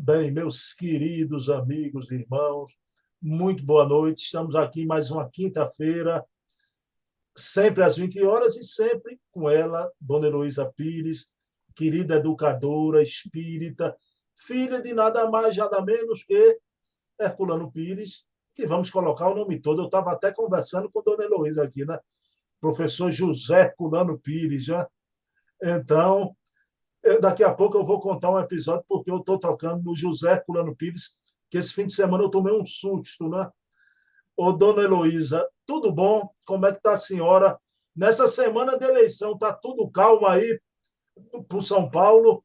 Bem, meus queridos amigos e irmãos, muito boa noite. Estamos aqui em mais uma quinta-feira, sempre às 20 horas e sempre com ela, Dona Heloísa Pires, querida educadora espírita, filha de nada mais, nada menos que Herculano Pires, que vamos colocar o nome todo. Eu estava até conversando com Dona Heloísa aqui, né? Professor José Herculano Pires, já. Então, daqui a pouco eu vou contar um episódio, porque eu estou tocando no José Herculano Pires, que esse fim de semana eu tomei um susto, né? Ô, dona Heloísa, tudo bom? Como é que está a senhora? Nessa semana de eleição, está tudo calmo aí para São Paulo?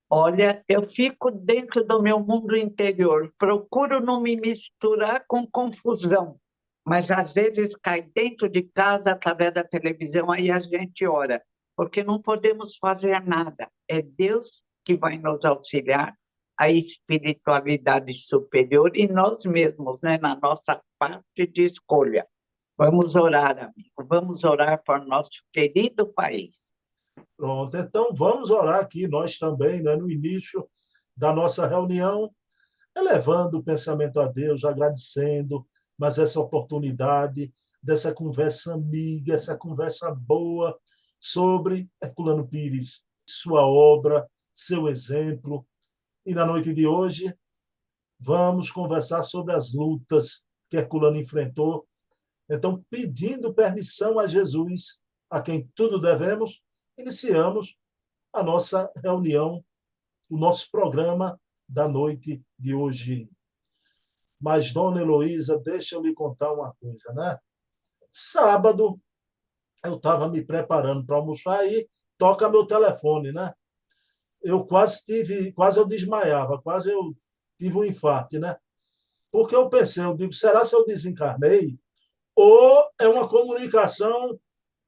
Olha, eu fico dentro do meu mundo interior, procuro não me misturar com confusão, mas às vezes cai dentro de casa, através da televisão, aí a gente ora, porque não podemos fazer nada. É Deus que vai nos auxiliar, a espiritualidade superior e nós mesmos, né, na nossa parte de escolha. Vamos orar, amigo, vamos orar por nosso querido país. Pronto, então vamos orar aqui, nós também, né, no início da nossa reunião, elevando o pensamento a Deus, agradecendo mais essa oportunidade dessa conversa amiga, essa conversa boa sobre Herculano Pires, sua obra, seu exemplo. E na noite de hoje, vamos conversar sobre as lutas que Herculano enfrentou. Então, pedindo permissão a Jesus, a quem tudo devemos, iniciamos a nossa reunião, o nosso programa da noite de hoje. Mas, dona Heloísa, deixa eu lhe contar uma coisa, né? Sábado, eu estava me preparando para almoçar e toca meu telefone, né? Eu quase eu desmaiava, quase eu tive um infarto, né? Porque eu pensei, eu digo, será se eu desencarnei? Ou é uma comunicação,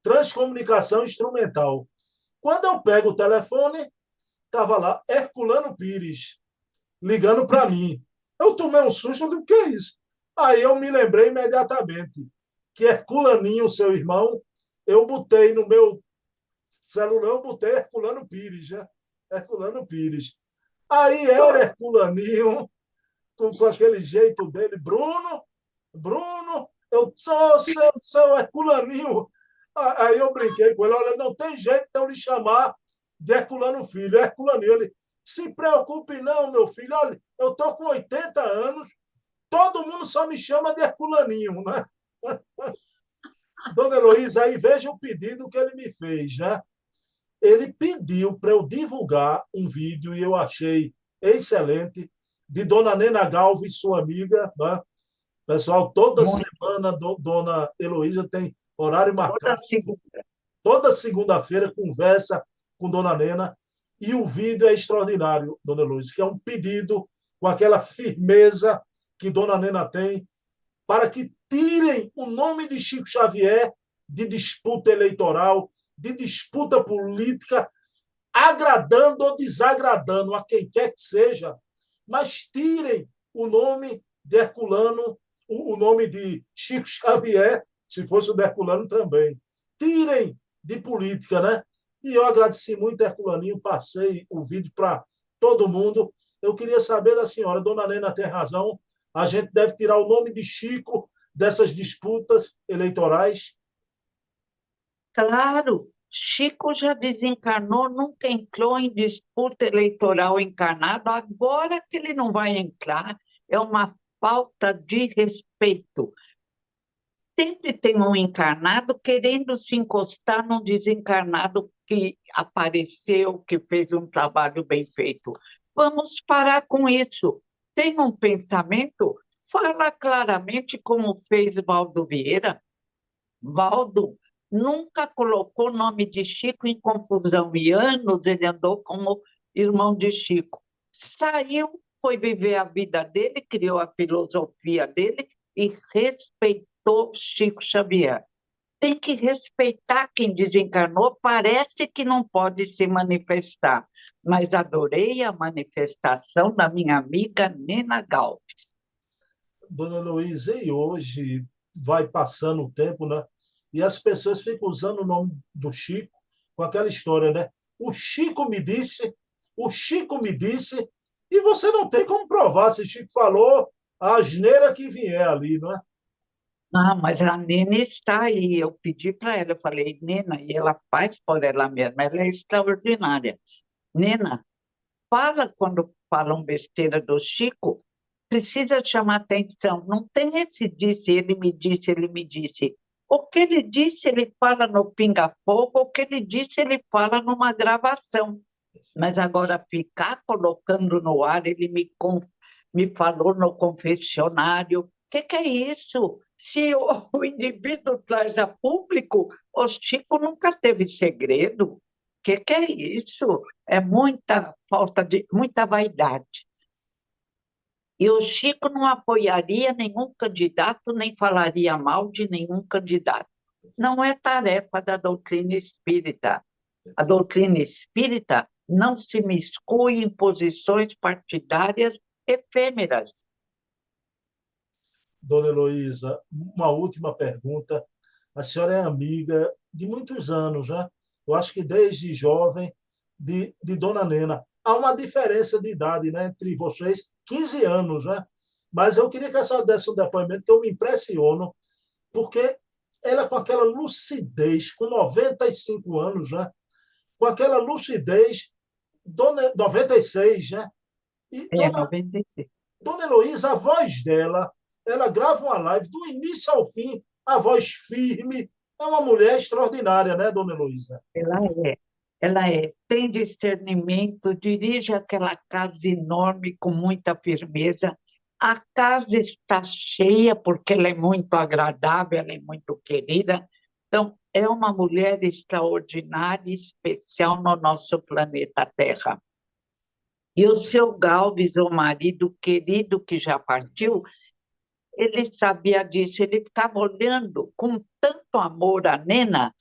transcomunicação instrumental? Quando eu pego o telefone, estava lá, Herculano Pires, ligando para mim. Eu tomei um susto do que é isso. Aí eu me lembrei imediatamente que Herculaninho, seu irmão, eu botei no meu celular, eu botei Herculano Pires, né? Herculano Pires. Aí era Herculaninho, com aquele jeito dele, Bruno, eu sou seu Herculaninho. Aí eu brinquei com ele, olha, não tem jeito de eu lhe chamar de Herculano Filho, é Herculaninho. Ele, se preocupe não, meu filho, olha, eu estou com 80 anos, todo mundo só me chama de Herculaninho, né? Dona Heloísa, aí veja o pedido que ele me fez, né? Ele pediu para eu divulgar um vídeo, e eu achei excelente, de Dona Nena Galves, sua amiga, né? Pessoal, toda Muito. semana, Dona Heloísa tem horário Toda marcado. segunda. Toda segunda-feira conversa com Dona Nena. E o vídeo é extraordinário, Dona Heloísa, que é um pedido com aquela firmeza que Dona Nena tem para que tirem o nome de Chico Xavier de disputa eleitoral, de disputa política, agradando ou desagradando a quem quer que seja, mas tirem o nome de Herculano, o nome de Chico Xavier, se fosse o de Herculano também. Tirem de política, né? E eu agradeci muito, Herculaninho, passei o vídeo para todo mundo. Eu queria saber da senhora, Dona Nena tem razão, a gente deve tirar o nome de Chico dessas disputas eleitorais. Claro, Chico já desencarnou, nunca entrou em disputa eleitoral encarnado, agora que ele não vai entrar, é uma falta de respeito. Sempre tem um encarnado querendo se encostar num desencarnado que apareceu, que fez um trabalho bem feito. Vamos parar com isso. Tem um pensamento, fala claramente como fez Valdo Vieira. Valdo nunca colocou o nome de Chico em confusão e anos ele andou como irmão de Chico. Saiu, foi viver a vida dele, criou a filosofia dele e respeitou Chico Xavier. Tem que respeitar quem desencarnou, parece que não pode se manifestar, mas adorei a manifestação da minha amiga Nena Galves. Dona Luísa, e hoje vai passando o tempo, né? E as pessoas ficam usando o nome do Chico com aquela história, né? O Chico me disse, o Chico me disse, e você não tem como provar se Chico falou a asneira que vier ali, não é? Ah, mas a Nina está aí. Eu pedi para ela, eu falei, Nina, e ela faz por ela mesma, ela é extraordinária. Nina, fala quando falam besteira do Chico, precisa chamar atenção. Não tem esse disse, ele me disse, ele me disse. O que ele disse, ele fala no Pinga-Fogo, o que ele disse, ele fala numa gravação. Mas agora ficar colocando no ar, ele me falou no confessionário. O que é isso? Se o indivíduo traz a público, o Chico nunca teve segredo. O que é isso? É muita falta de, muita vaidade. E o Chico não apoiaria nenhum candidato, nem falaria mal de nenhum candidato. Não é tarefa da doutrina espírita. A doutrina espírita não se miscui em posições partidárias efêmeras. Dona Heloísa, uma última pergunta. A senhora é amiga de muitos anos, né? Eu acho que desde jovem, de Dona Nena. Há uma diferença de idade, né, entre vocês, 15 anos, né? Mas eu queria que a senhora desse um depoimento que eu me impressiono, porque ela com aquela lucidez, com 95 anos, né? Com aquela lucidez, Dona 96, né? E É, 96. Dona Heloísa, a voz dela, ela grava uma live do início ao fim, a voz firme. É uma mulher extraordinária, né, Dona Heloísa? Ela é. Ela é. Tem discernimento, dirige aquela casa enorme com muita firmeza. A casa está cheia porque ela é muito agradável, ela é muito querida. Então, é uma mulher extraordinária, especial no nosso planeta Terra. E o seu Galves, o marido querido que já partiu, ele sabia disso, ele ficava olhando com tanto amor a Nena,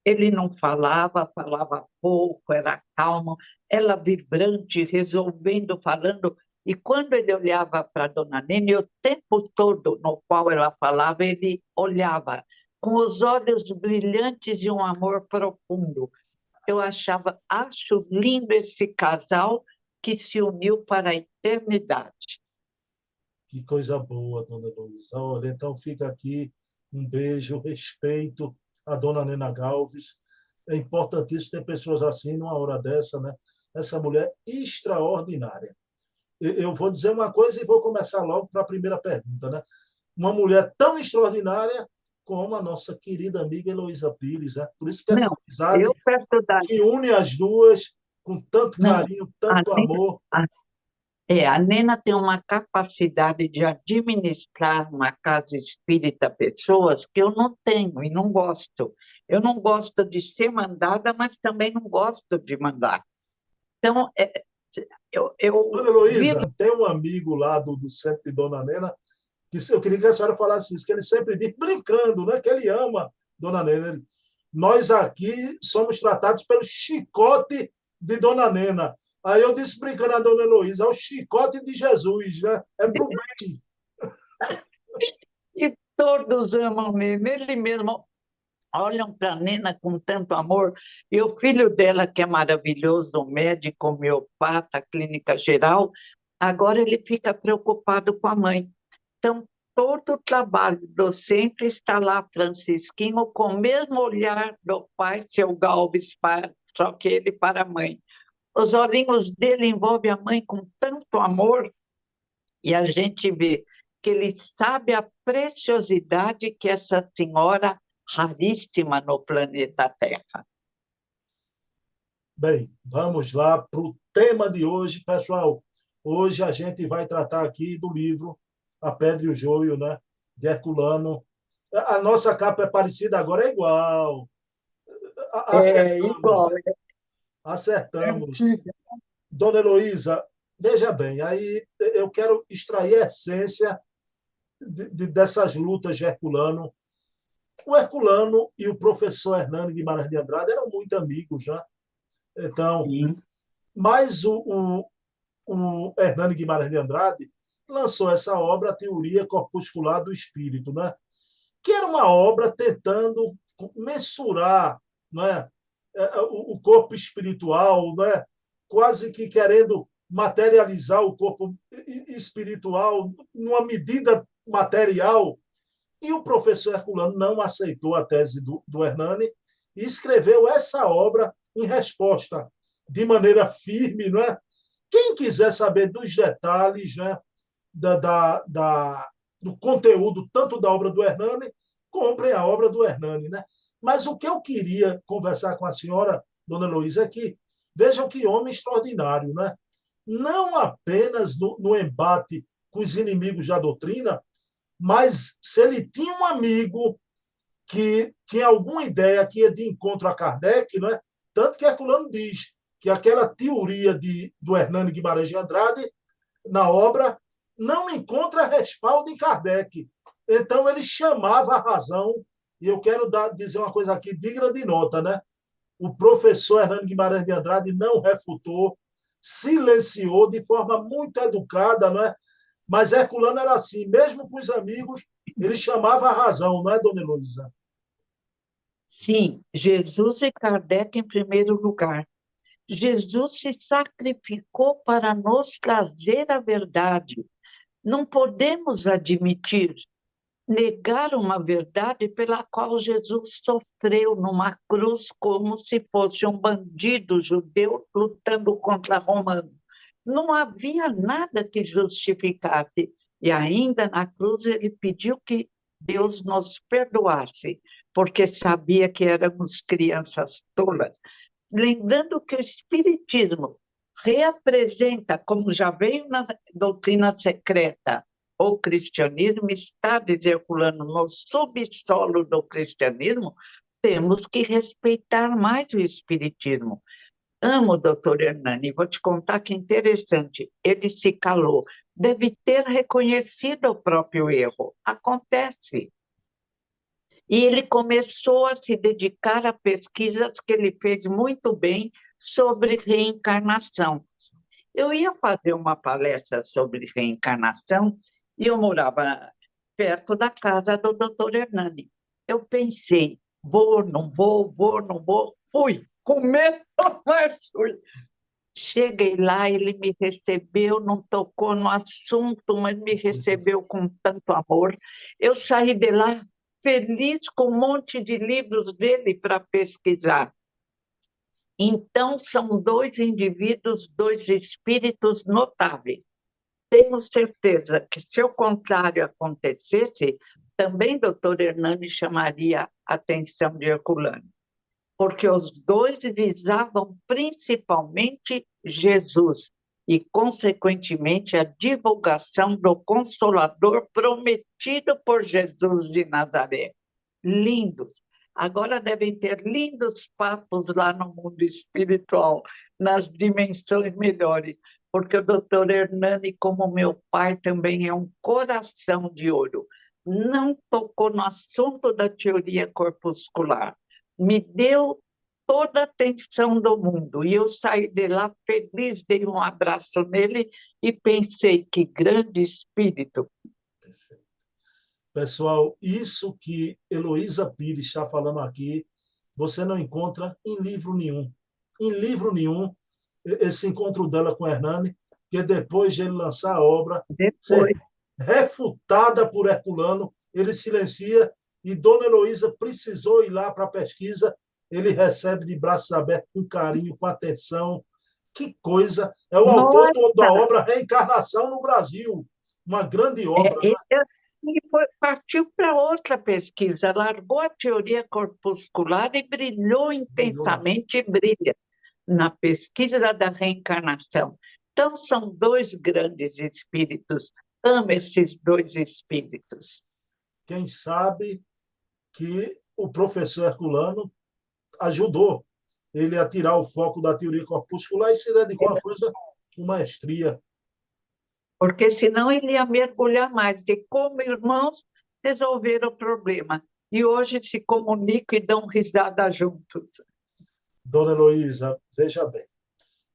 ele não falava, falava pouco, era calmo, ela vibrante, resolvendo, falando. E quando ele olhava para a Dona Nena, e o tempo todo no qual ela falava, ele olhava com os olhos brilhantes de um amor profundo. Eu acho lindo esse casal que se uniu para a eternidade. Que coisa boa, Dona Heloísa. Olha, então fica aqui um beijo, respeito à Dona Nena Galves. É importantíssimo ter pessoas assim numa hora dessa, né? Essa mulher extraordinária. Eu vou dizer uma coisa e vou começar logo para a primeira pergunta, né? Uma mulher tão extraordinária como a nossa querida amiga Heloísa Pires, né? Por isso que essa Não, amizade eu perto da. que une as duas com tanto Não, carinho, a tanto Nena, amor. a Nena tem uma capacidade de administrar uma casa espírita pessoas que eu não tenho e não gosto. Eu não gosto de ser mandada, mas também não gosto de mandar. Então, Dona eu vivo. Heloísa, tem um amigo lá do centro de Dona Nena que eu queria que a senhora falasse isso, que ele sempre diz, brincando, né, que ele ama Dona Nena. Nós aqui somos tratados pelo chicote de Dona Nena. Aí eu disse brincando a Dona Heloísa, é o chicote de Jesus, né? É pro bem. E todos amam mesmo. Ele mesmo olham para a Nena com tanto amor. E o filho dela, que é maravilhoso, médico, homeopata, clínica geral, agora ele fica preocupado com a mãe. Então, todo o trabalho do centro está lá, Francisquinho, com o mesmo olhar do pai, seu Galves, só que ele para a mãe. Os olhinhos dele envolvem a mãe com tanto amor, e a gente vê que ele sabe a preciosidade que essa senhora raríssima no planeta Terra. Bem, vamos lá para o tema de hoje, pessoal. Hoje a gente vai tratar aqui do livro A Pedra e o Joio, né? De Herculano. A nossa capa é parecida, agora é igual. É Acertamos, igual, né? é Acertamos. antiga. Dona Heloísa, veja bem, aí eu quero extrair a essência dessas lutas de Herculano. O Herculano e o professor Hernani Guimarães de Andrade eram muito amigos, né? Então, Sim. mas o Hernani Guimarães de Andrade lançou essa obra, A Teoria Corpuscular do Espírito, né? Que era uma obra tentando mensurar, né? O corpo espiritual, né? quase que querendo materializar o corpo espiritual numa medida material. E o professor Herculano não aceitou a tese do Hernani e escreveu essa obra em resposta, de maneira firme. Não é? Quem quiser saber dos detalhes, né, do conteúdo, tanto da obra do Hernani, comprem a obra do Hernani. Né? Mas o que eu queria conversar com a senhora, dona Heloísa, é que vejam que homem extraordinário, né? Não apenas no embate com os inimigos da doutrina, mas se ele tinha um amigo que tinha alguma ideia que ia de encontro a Kardec, não é? Tanto que Herculano diz que aquela teoria do Hernani Guimarães de Andrade, na obra, não encontra respaldo em Kardec. Então, ele chamava a razão, e eu quero dizer uma coisa aqui digna de nota, né? O professor Hernani Guimarães de Andrade não refutou, silenciou de forma muito educada, não é? Mas Herculano era assim, mesmo com os amigos, ele chamava a razão, não é, dona Heloísa? Sim, Jesus e Kardec em primeiro lugar. Jesus se sacrificou para nos trazer a verdade. Não podemos admitir negar uma verdade pela qual Jesus sofreu numa cruz como se fosse um bandido judeu lutando contra romano. Não havia nada que justificasse. E ainda na cruz ele pediu que Deus nos perdoasse, porque sabia que éramos crianças tolas. Lembrando que o Espiritismo reapresenta, como já veio na doutrina secreta, o cristianismo está circulando no subsolo do cristianismo, temos que respeitar mais o Espiritismo. Amo o doutor Hernani, vou te contar que interessante, ele se calou, deve ter reconhecido o próprio erro, acontece. E ele começou a se dedicar a pesquisas que ele fez muito bem sobre reencarnação. Eu ia fazer uma palestra sobre reencarnação e eu morava perto da casa do doutor Hernani. Eu pensei, vou, não vou, vou, não vou, fui, com medo, mas fui. Cheguei lá, ele me recebeu, não tocou no assunto, mas me recebeu com tanto amor. Eu saí de lá feliz com um monte de livros dele para pesquisar. Então, são dois indivíduos, dois espíritos notáveis. Tenho certeza que, se o contrário acontecesse, também doutor Hernani chamaria a atenção de Herculano, porque os dois visavam principalmente Jesus e, consequentemente, a divulgação do Consolador prometido por Jesus de Nazaré. Lindos. Agora devem ter lindos papos lá no mundo espiritual, nas dimensões melhores, porque o doutor Hernani, como meu pai, também é um coração de ouro. Não tocou no assunto da teoria corpuscular. Me deu toda a atenção do mundo. E eu saí de lá feliz, dei um abraço nele e pensei que grande espírito. Pessoal, isso que Heloísa Pires está falando aqui, você não encontra em livro nenhum. Em livro nenhum, esse encontro dela com Hernani, que depois de ele lançar a obra, Depois, ser refutada por Herculano, ele silencia e Dona Heloísa precisou ir lá para a pesquisa, ele recebe de braços abertos, com carinho, com atenção. Que coisa! É o autor da nossa, obra Reencarnação no Brasil, uma grande obra. partiu para outra pesquisa, largou a teoria corpuscular e brilhou Brilhou. intensamente, e brilha na pesquisa da reencarnação. Então, são dois grandes espíritos. Amo esses dois espíritos. Quem sabe que o professor Herculano ajudou ele a tirar o foco da teoria corpuscular e se dedicou a uma coisa com maestria. Porque senão ele ia mergulhar mais. E como irmãos, resolveram o problema. E hoje se comunicam e dão risada juntos. Dona Heloísa, veja bem,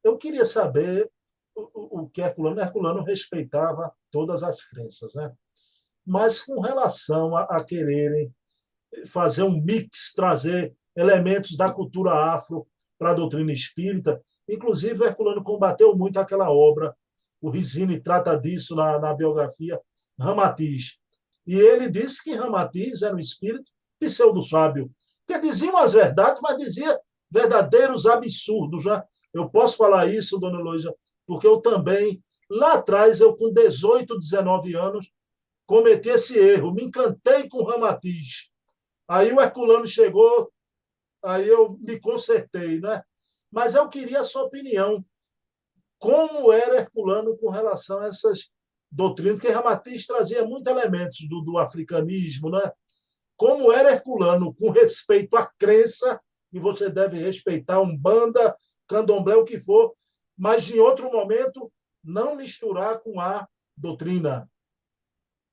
eu queria saber o que Herculano respeitava todas as crenças, né? Mas com relação a quererem fazer um mix, trazer elementos da cultura afro para a doutrina espírita. Inclusive, Herculano combateu muito aquela obra, o Rizzini trata disso na biografia, Ramatiz. E ele disse que Ramatiz era um espírito pseudo-sábio, que dizia umas verdades, mas dizia verdadeiros absurdos. Né? Eu posso falar isso, dona Heloísa, porque eu também, lá atrás, eu com 18, 19 anos, cometi esse erro, me encantei com Ramatiz. Aí o Herculano chegou, aí eu me consertei, né? Mas eu queria a sua opinião. Como era Herculano com relação a essas doutrinas? Porque Ramatiz trazia muitos elementos do africanismo, né? Como era Herculano com respeito à crença, e você deve respeitar Umbanda, Candomblé, o que for, mas em outro momento não misturar com a doutrina.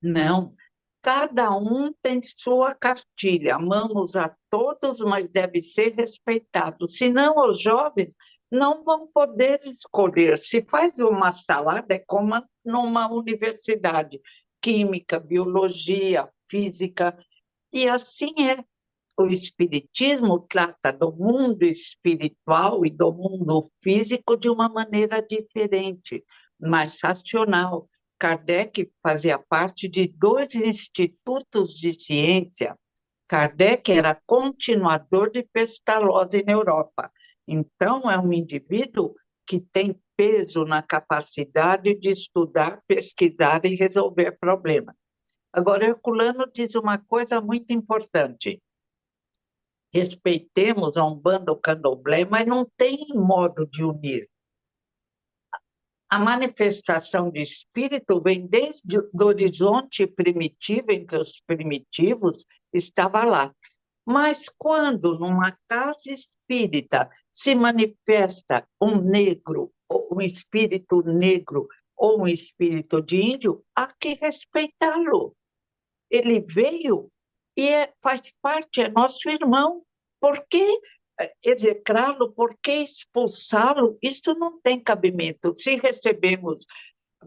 Não, cada um tem sua cartilha. Amamos a todos, mas deve ser respeitado. Senão, os jovens não vão poder escolher. Se faz uma salada, é como numa universidade, química, biologia, física, e assim é. O Espiritismo trata do mundo espiritual e do mundo físico de uma maneira diferente, mais racional. Kardec fazia parte de dois institutos de ciência. Kardec era continuador de Pestalozzi na Europa. Então, é um indivíduo que tem peso na capacidade de estudar, pesquisar e resolver problemas. Agora, Herculano diz uma coisa muito importante: respeitemos a Umbanda, o Candomblé, mas não tem modo de unir. A manifestação de espírito vem desde o horizonte primitivo, entre os primitivos, estava lá. Mas quando numa casa espírita se manifesta um negro, ou um espírito negro, ou um espírito de índio, há que respeitá-lo. Ele veio e faz parte, é nosso irmão. Por que execrá-lo? Por que expulsá-lo? Isso não tem cabimento. Se recebemos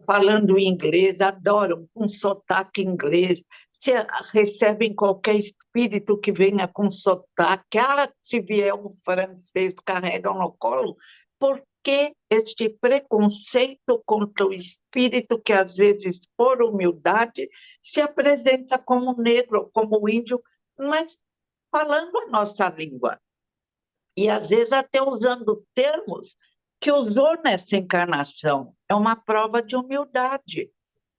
falando inglês, adoram com sotaque inglês, se recebem qualquer espírito que venha com sotaque, se vier um francês, carregam no colo, por que este preconceito contra o espírito que, às vezes, por humildade, se apresenta como negro, como índio, mas falando a nossa língua? E, às vezes, até usando termos que usou nessa encarnação. É uma prova de humildade.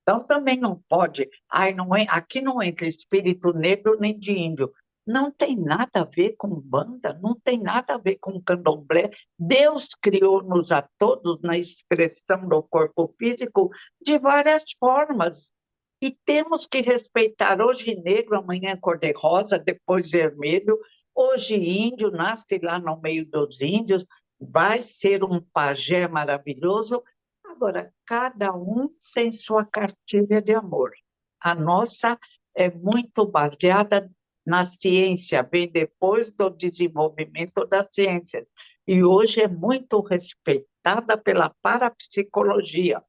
Então, também não pode, não é, aqui não entra espírito negro nem de índio. Não tem nada a ver com banda, não tem nada a ver com candomblé. Deus criou-nos a todos na expressão do corpo físico de várias formas. E temos que respeitar hoje negro, amanhã cor-de-rosa, depois vermelho, hoje índio, nasce lá no meio dos índios, vai ser um pajé maravilhoso. Agora, cada um tem sua cartilha de amor. A nossa é muito baseada na ciência, vem depois do desenvolvimento das ciências. E hoje é muito respeitada pela parapsicologia.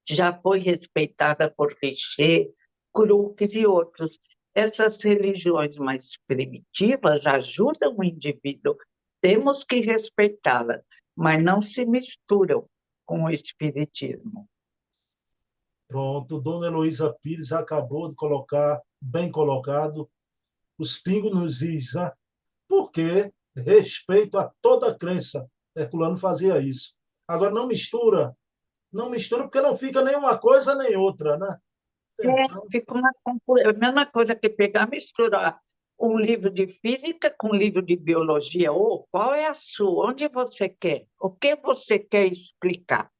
Já foi respeitada por Richer, Crookes e outros. Essas religiões mais primitivas ajudam o indivíduo. Temos que respeitá-las, mas não se misturam com o espiritismo. Pronto, dona Heloísa Pires acabou de colocar, bem colocado, os pingos nos is, né? Porque respeito a toda crença. Herculano fazia isso. Agora, não mistura porque não fica nem uma coisa nem outra, né? Então, Fica a mesma coisa que pegar, misturar um livro de física com um livro de biologia. Qual é a sua? Onde você quer? O que você quer explicar?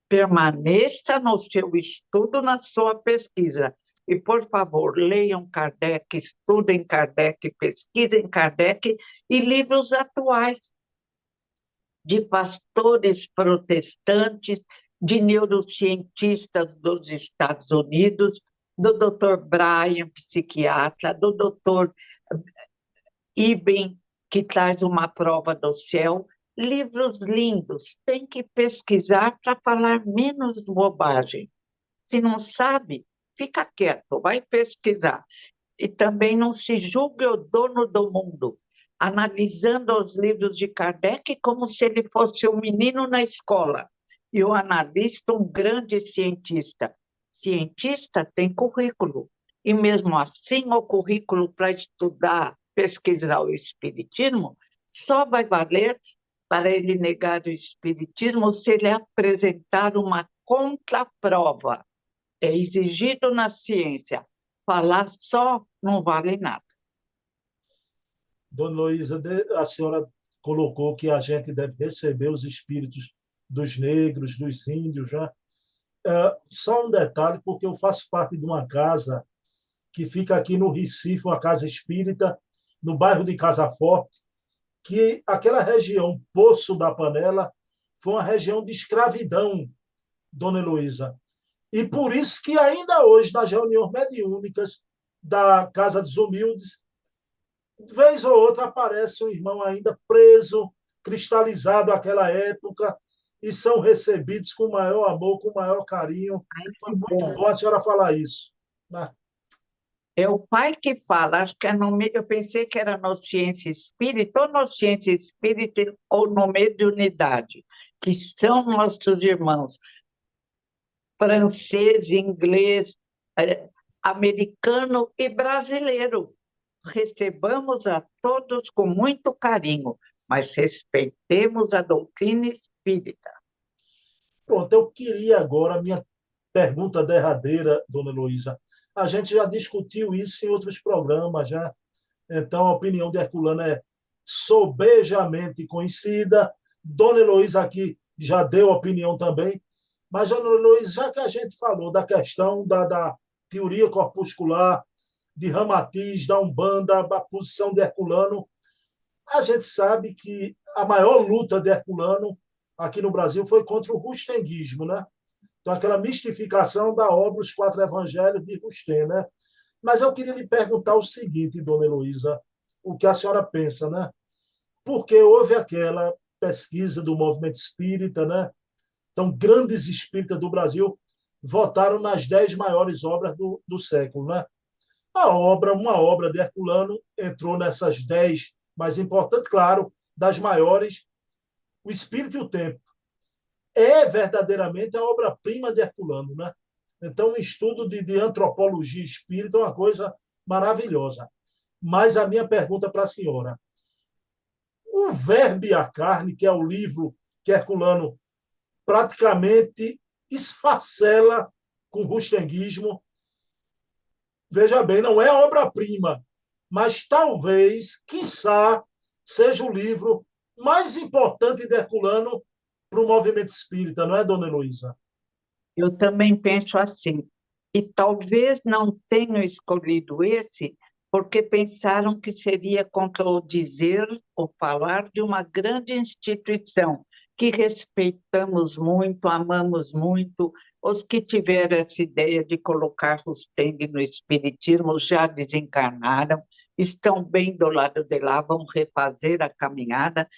Permaneça no seu estudo, na sua pesquisa. E, por favor, leiam Kardec, estudem Kardec, pesquisem Kardec e livros atuais de pastores protestantes, de neurocientistas dos Estados Unidos, do Dr. Brian, psiquiatra, do Dr. Iben, que traz uma prova do céu. Livros lindos, tem que pesquisar para falar menos bobagem. Se não sabe, fica quieto, vai pesquisar. E também não se julgue o dono do mundo. analisando os livros de Kardec como se ele fosse um menino na escola, e o analista um grande cientista. Cientista tem currículo, e mesmo assim o currículo para estudar, pesquisar o espiritismo, só vai valer para ele negar o espiritismo se ele apresentar uma contraprova. É exigido na ciência. Falar só não vale nada. Dona Heloísa, a senhora colocou que a gente deve receber os espíritos dos negros, dos índios, já. Só um detalhe, porque eu faço parte de uma casa que fica aqui no Recife, uma casa espírita, no bairro de Casa Forte, que aquela região, Poço da Panela, foi uma região de escravidão, Dona Heloísa. E por isso que ainda hoje, nas reuniões mediúnicas da Casa dos Humildes, vez ou outra aparece um irmão ainda preso, cristalizado àquela época, e são recebidos com maior amor, com maior carinho. Foi muito bom a senhora falar isso. Né? É o pai que fala, acho que é no meio, eu pensei que era no Ciência Espírita, ou no Ciência Espírita, ou no Mediunidade, que são nossos irmãos, francês, inglês, americano e brasileiro. Recebamos a todos com muito carinho, mas respeitemos a doutrina espírita. Pronto, eu queria agora a minha pergunta derradeira, Dona Heloísa. A gente já discutiu isso em outros programas, já. Então, a opinião de Herculano é sobejamente conhecida. Dona Heloísa aqui já deu opinião também. Mas, Dona Heloísa, já que a gente falou da questão da teoria corpuscular, de Ramatiz, da Umbanda, da posição de Herculano, a gente sabe que a maior luta de Herculano aqui no Brasil foi contra o rustenguismo, né? Então, aquela mistificação da obra Os Quatro Evangelhos de Rustem, né? Mas eu queria lhe perguntar o seguinte, Dona Heloísa, o que a senhora pensa, né? Porque houve aquela pesquisa do movimento espírita, né? Então, grandes espíritas do Brasil votaram nas 10 maiores obras do século, né? Uma obra de Herculano entrou nessas 10 mais importantes, claro, das maiores, O Espírito e o Tempo. É verdadeiramente a obra-prima de Herculano, né? Então, um estudo de antropologia espírita é uma coisa maravilhosa. Mas a minha pergunta para a senhora: o Verbo e a Carne, que é o livro que Herculano praticamente esfacela com o rustenguismo, veja bem, não é obra-prima, mas talvez, quiçá, seja o livro mais importante de Herculano para o movimento espírita, não é, Dona Heloísa? Eu também penso assim. E talvez não tenham escolhido esse porque pensaram que seria contradizer ou falar de uma grande instituição que respeitamos muito, amamos muito. Os que tiveram essa ideia de colocar Rusteng no Espiritismo já desencarnaram, estão bem do lado de lá, vão refazer a caminhada.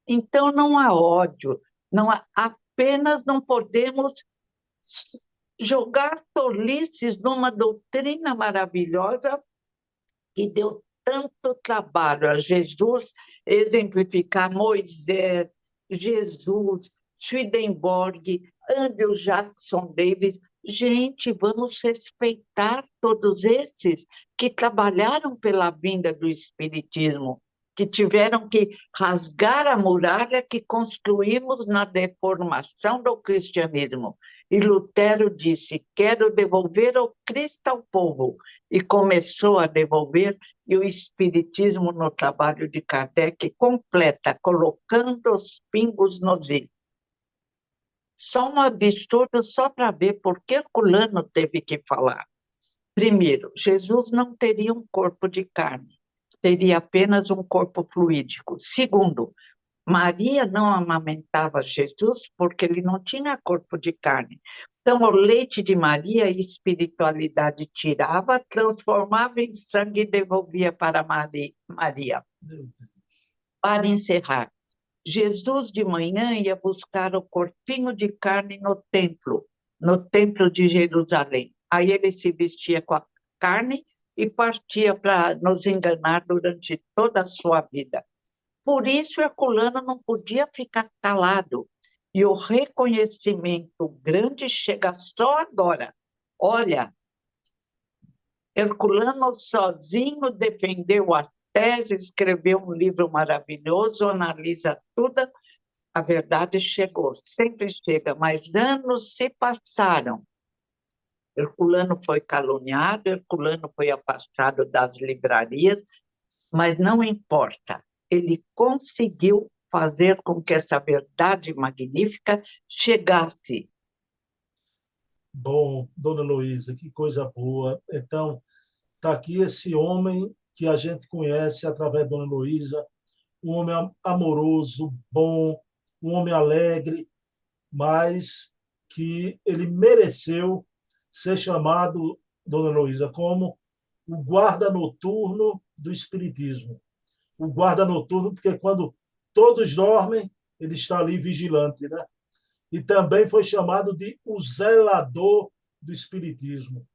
Então, não há ódio, não há, apenas não podemos jogar tolices numa doutrina maravilhosa que deu tanto trabalho a Jesus, exemplificar Moisés, Jesus, Swedenborg, Andrew Jackson Davis. Gente, vamos respeitar todos esses que trabalharam pela vinda do Espiritismo, que tiveram que rasgar a muralha que construímos na deformação do cristianismo. E Lutero disse: quero devolver o Cristo ao povo. E começou a devolver, e o Espiritismo, no trabalho de Kardec, completa, colocando os pingos nos is. Só um absurdo, só para ver por que Herculano teve que falar. Primeiro, Jesus não teria um corpo de carne, teria apenas um corpo fluídico. Segundo, Maria não amamentava Jesus porque ele não tinha corpo de carne. Então, o leite de Maria, a espiritualidade tirava, transformava em sangue e devolvia para Maria. Para encerrar, Jesus de manhã ia buscar o corpinho de carne no templo de Jerusalém. Aí ele se vestia com a carne e partia para nos enganar durante toda a sua vida. Por isso, Herculano não podia ficar calado. E o reconhecimento grande chega só agora. Olha, Herculano sozinho defendeu a tese, escreveu um livro maravilhoso, analisa tudo, a verdade chegou, sempre chega, mas anos se passaram. Herculano foi caluniado, Herculano foi afastado das livrarias, mas não importa, ele conseguiu fazer com que essa verdade magnífica chegasse. Bom, dona Heloísa, que coisa boa. Então, está aqui esse homem que a gente conhece através da dona Heloísa, um homem amoroso, bom, um homem alegre, mas que ele mereceu ser chamado, dona Heloísa, como o guarda noturno do Espiritismo. O guarda noturno, porque quando todos dormem, ele está ali vigilante, né? E também foi chamado de o zelador do Espiritismo.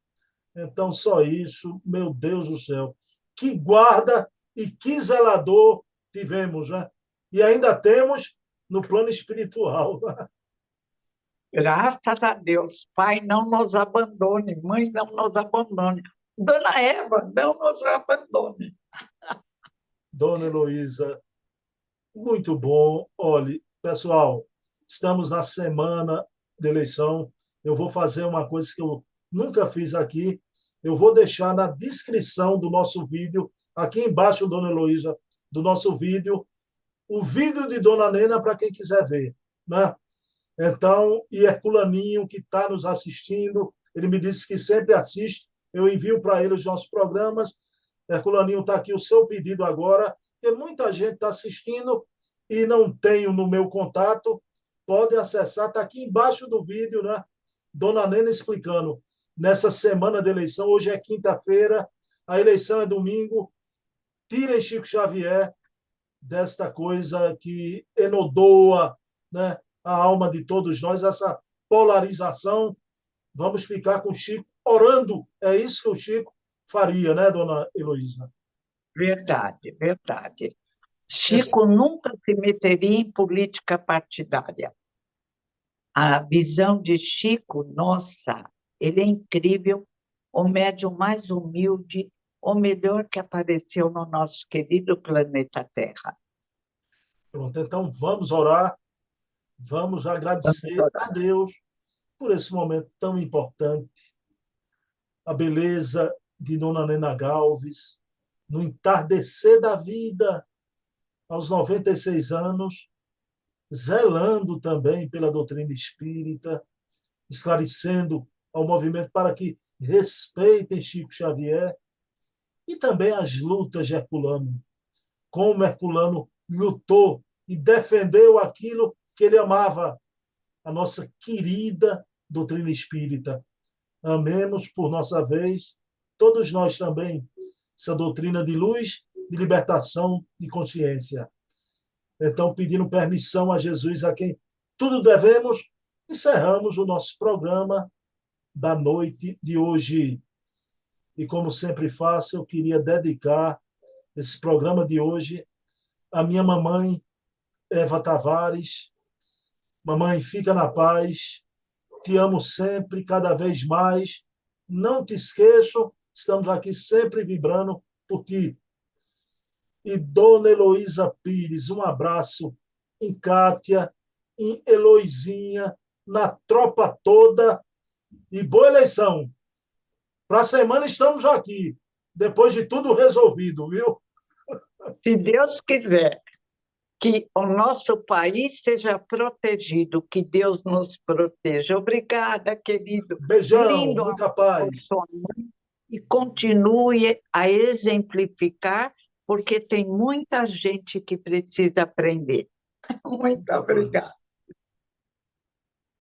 Então, só isso, meu Deus do céu. Que guarda e que zelador tivemos, né? E ainda temos no plano espiritual. Né? Graças a Deus, Pai, não nos abandone, Mãe, não nos abandone. Dona Eva, não nos abandone. Dona Heloísa, muito bom. Olhe, pessoal, estamos na semana de eleição. Eu vou fazer uma coisa que eu nunca fiz aqui. Eu vou deixar na descrição do nosso vídeo, aqui embaixo, dona Heloísa, do nosso vídeo, o vídeo de Dona Nena para quem quiser ver. Né? Então, e Herculaninho, que está nos assistindo, ele me disse que sempre assiste, eu envio para ele os nossos programas. Herculaninho, está aqui o seu pedido agora, porque muita gente está assistindo e não tenho no meu contato, pode acessar, está aqui embaixo do vídeo, né? Dona Nena explicando. Nessa semana de eleição, hoje é quinta-feira, a eleição é domingo, tirem Chico Xavier desta coisa que enodoa, né, a alma de todos nós, essa polarização. Vamos ficar com o Chico orando. É isso que o Chico faria, né, dona Heloísa? Verdade, verdade. É, Chico nunca se meteria em política partidária. A visão de Chico, nossa, ele é incrível, o médium mais humilde, o melhor que apareceu no nosso querido planeta Terra. pronto, então vamos orar, vamos Vamos agradecer a orar. Deus por esse momento tão importante, a beleza de Dona Nena Galves, no entardecer da vida, aos 96 anos, zelando também pela doutrina espírita, esclarecendo ao movimento para que respeitem Chico Xavier e também as lutas de Herculano, como Herculano lutou e defendeu aquilo que ele amava, a nossa querida doutrina espírita. Amemos por nossa vez, todos nós também, essa doutrina de luz, de libertação, de consciência. Então, pedindo permissão a Jesus, a quem tudo devemos, encerramos o nosso programa da noite de hoje. E como sempre faço, eu queria dedicar esse programa de hoje à minha mamãe, Eva Tavares. Mamãe, fica na paz. Te amo sempre, cada vez mais. Não te esqueço, estamos aqui sempre vibrando por ti. E Dona Heloísa Pires, um abraço em Kátia, em Heloizinha, na tropa toda. E boa eleição. Para a semana estamos aqui, depois de tudo resolvido, viu? Se Deus quiser que o nosso país seja protegido, que Deus nos proteja. Obrigada, querido. Beijão, Lindo muita amor por paz. sua mãe e continue a exemplificar, porque tem muita gente que precisa aprender. Muito Muita paz. obrigada.